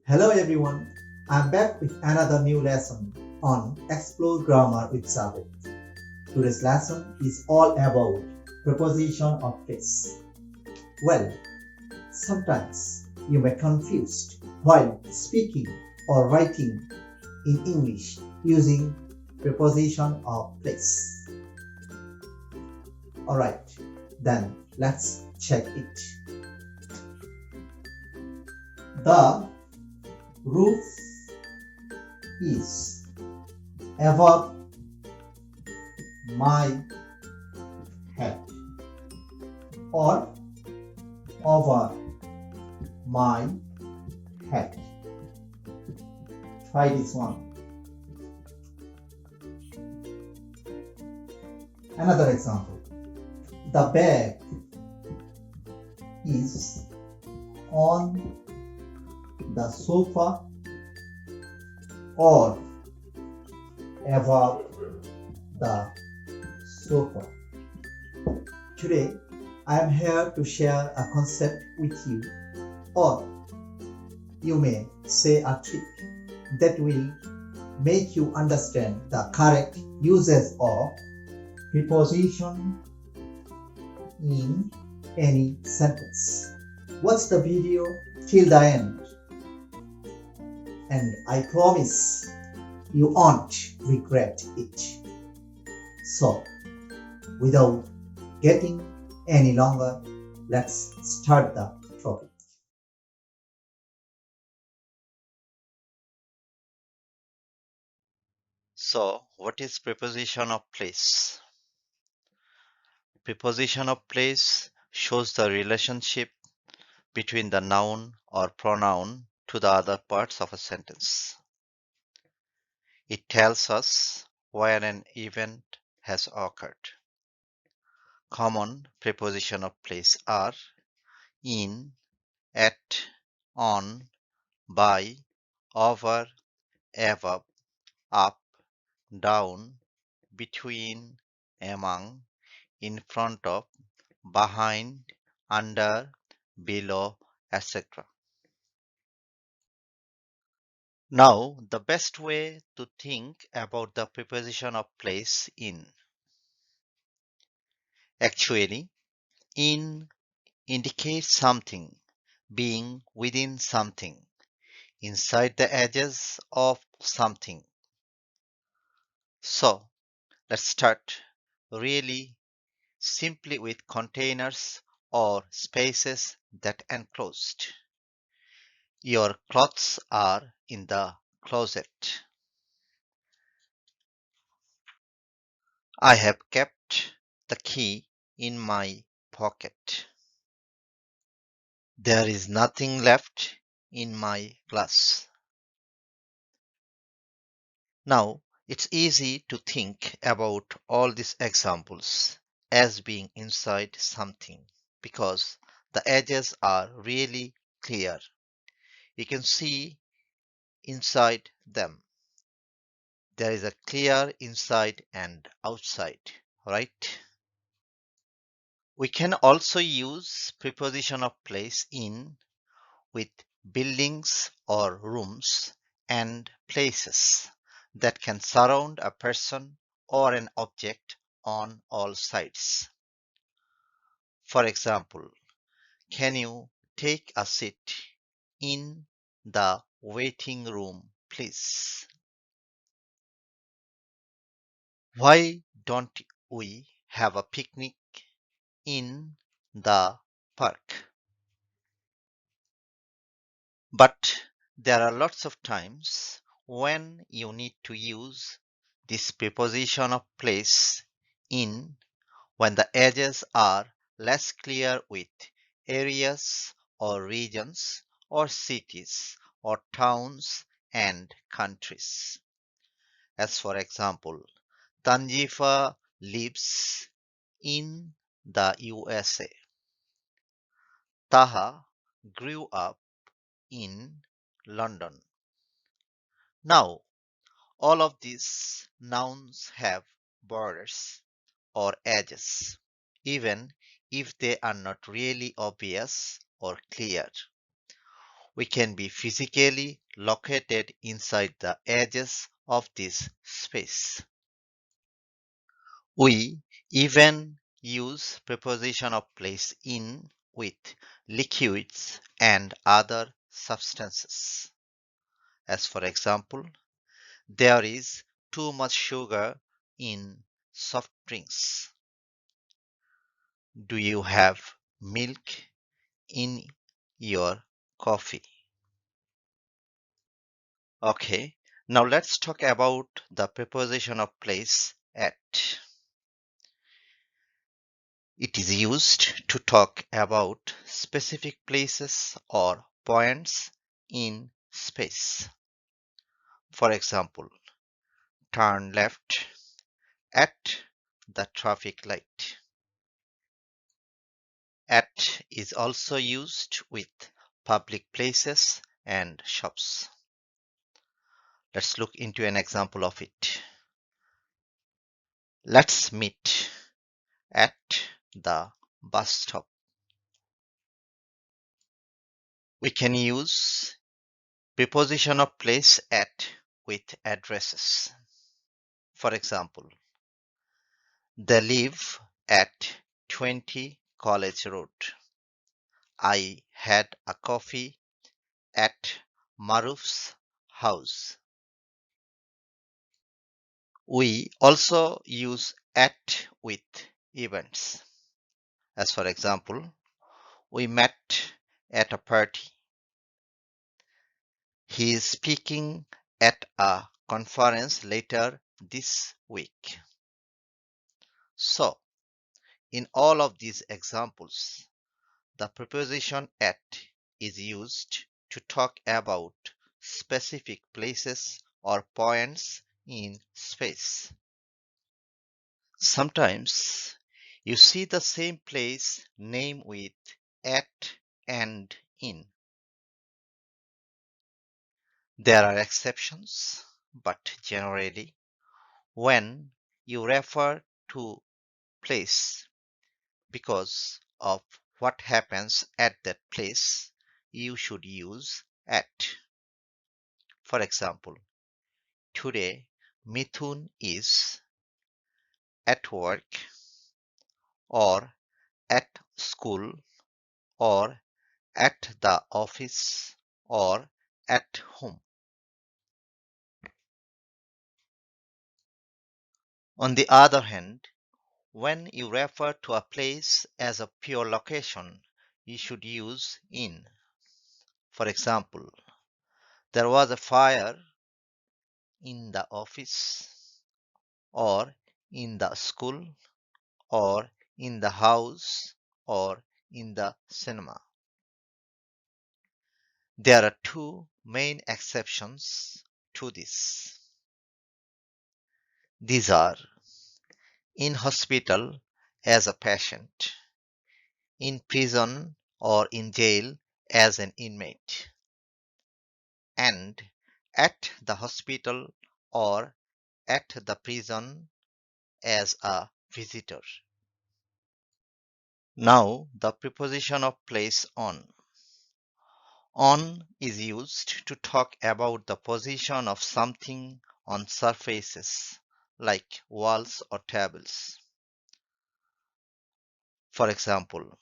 Hello everyone, I'm back with another new lesson on Explore Grammar with Zabed. Today's lesson is all about preposition of place. Well, sometimes you may confused while speaking or writing in English using preposition of place. Alright, then let's check it. The roof is above my head or over my head. Try this one. Another example. The bag is on the sofa or above the sofa. Today, I am here to share a concept with you, or you may say a trick that will make you understand the correct uses of preposition in any sentence. Watch the video till the end, and I promise you won't regret it. So, without getting any longer, let's start the topic. So, what is preposition of place? Preposition of place shows the relationship between the noun or pronoun to the other parts of a sentence. It tells us where an event has occurred. Common preposition of place are in, at, on, by, over, above, up, down, between, among, in front of, behind, under, below, etc. Now, the best way to think about the preposition of place in. Actually, in indicates something being within something, inside the edges of something. So, let's start really simply with containers or spaces that enclosed. Your clothes are in the closet. I have kept the key in my pocket. There is nothing left in my glass. Now, it's easy to think about all these examples as being inside something because the edges are really clear. You can see inside them. There is a clear inside and outside, right? We can also use preposition of place in with buildings or rooms and places that can surround a person or an object on all sides. For example, can you take a seat in the waiting room, please? Why don't we have a picnic in the park? But there are lots of times when you need to use this preposition of place in when the edges are less clear with areas or regions or cities or towns and countries. As for example, Tanjifa lives in the USA. Taha grew up in London. Now, all of these nouns have borders or edges, even if they are not really obvious or clear. We can be physically located inside the edges of this space. We even use preposition of place in with liquids and other substances. As for example, there is too much sugar in soft drinks. Do you have milk in your coffee? Okay, now let's talk about the preposition of place at. It is used to talk about specific places or points in space. For example, turn left at the traffic light. At is also used with public places and shops. Let's look into an example of it. Let's meet at the bus stop. We can use preposition of place at with addresses. For example, they live at 20 College Road. I had a coffee at Maruf's house. We also use at with events. As for example, we met at a party. He is speaking at a conference later this week. So, in all of these examples, the preposition at is used to talk about specific places or points in space. Sometimes you see the same place name with at and in. There are exceptions, but generally, when you refer to place because of what happens at that place, you should use at. For example, today Mithun is at work or at school or at the office or at home. On the other hand, when you refer to a place as a pure location, you should use in. For example, there was a fire in the office or in the school or in the house or in the cinema. There are two main exceptions to this. These are in hospital as a patient, in prison or in jail as an inmate, and at the hospital or at the prison as a visitor. Now the preposition of place on. On is used to talk about the position of something on surfaces like walls or tables. For example,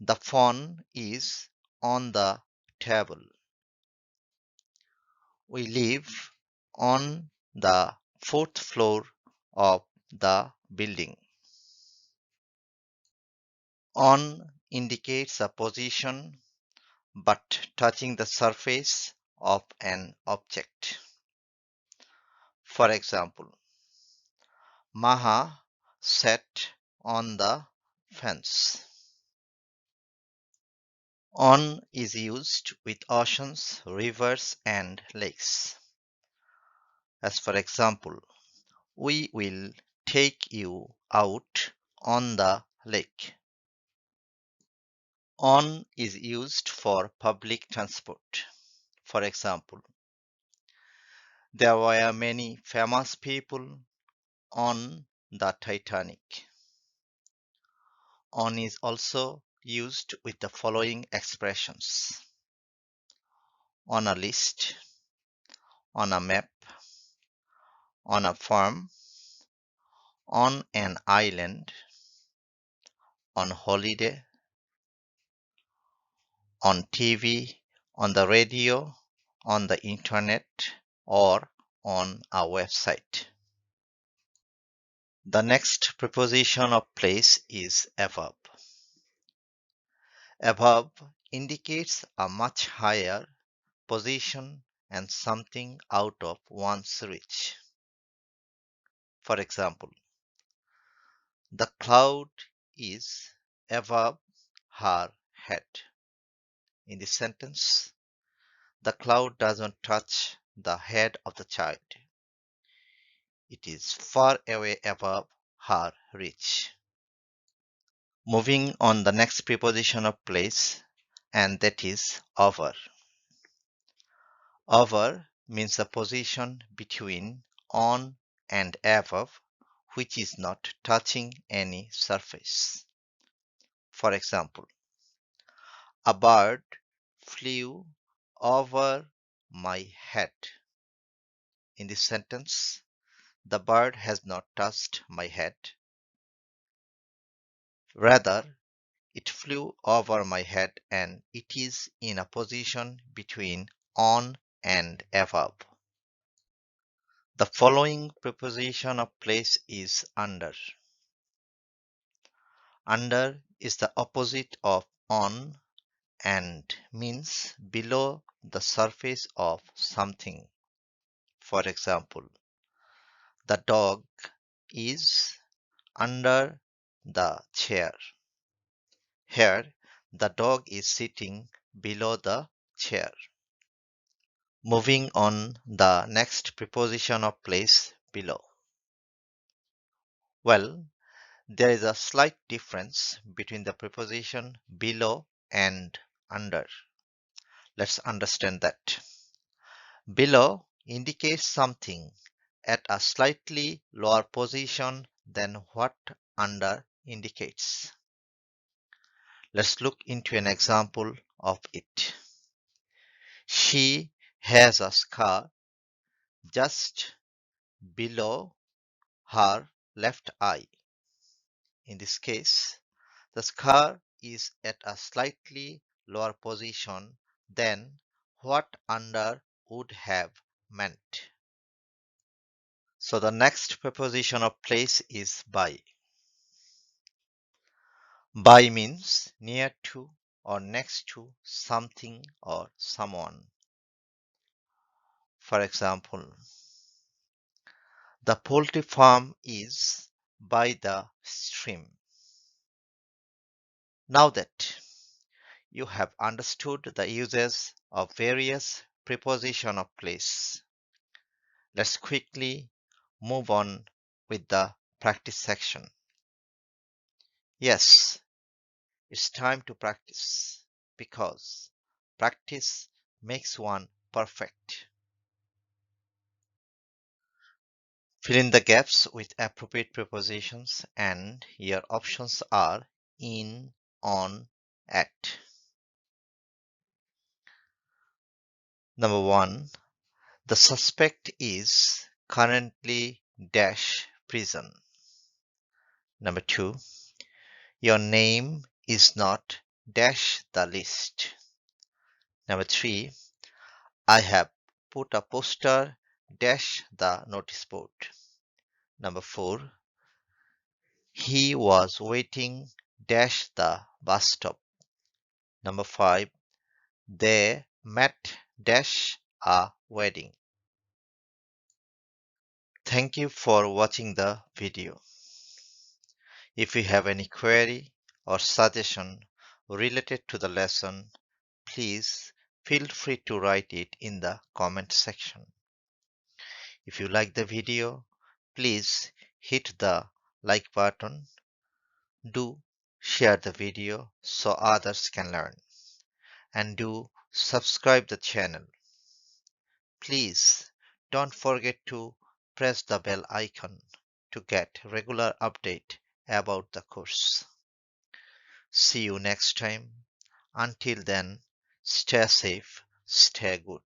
the phone is on the table. We live on the fourth floor of the building. On indicates a position but touching the surface of an object. For example, Maha sat on the fence. On is used with oceans, rivers, and lakes. As for example, we will take you out on the lake. On is used for public transport. For example, there were many famous people on the Titanic. On is also used with the following expressions. on a list, on a map, on a farm, on an island, on holiday, on TV, on the radio, on the internet, or on a website. The next preposition of place is above. Above indicates a much higher position and something out of one's reach. For example, the cloud is above her head. In this sentence, the cloud doesn't touch the head of the child. It is far away above her reach. Moving on the next preposition of place, and that is over. Over means the position between on and above, which is not touching any surface. For example, a bird flew over my head. In this sentence, the bird has not touched my head. Rather, it flew over my head and it is in a position between on and above. The following preposition of place is under. Under is the opposite of on and means below the surface of something. For example, the dog is under the chair. Here, the dog is sitting below the chair. Moving on the next preposition of place below. Well, there is a slight difference between the preposition below and under. Let's understand that. Below indicates something at a slightly lower position than what under indicates. Let's look into an example of it. She has a scar just below her left eye. In this case, the scar is at a slightly lower position than what under would have meant. So the next preposition of place is by. By means near to or next to something or someone. For example, the poultry farm is by the stream. Now that you have understood the uses of various preposition of place, let's quickly move on with the practice section. Yes, it's time to practice because practice makes one perfect. Fill in the gaps with appropriate prepositions and your options are in, on, at. Number 1. The suspect is currently dash prison. Number 2. Your name is not dash the list. Number 3. I have put a poster dash the notice board. Number 4. He was waiting dash the bus stop. Number 5. They met dash a wedding. Thank you for watching the video. If you have any query or suggestion related to the lesson, please feel free to write it in the comment section. If you like the video, please hit the like button. Do share the video so others can learn. And do subscribe the channel. Please don't forget to press the bell icon to get regular update about the course. See you next time. Until then, stay safe, Stay good.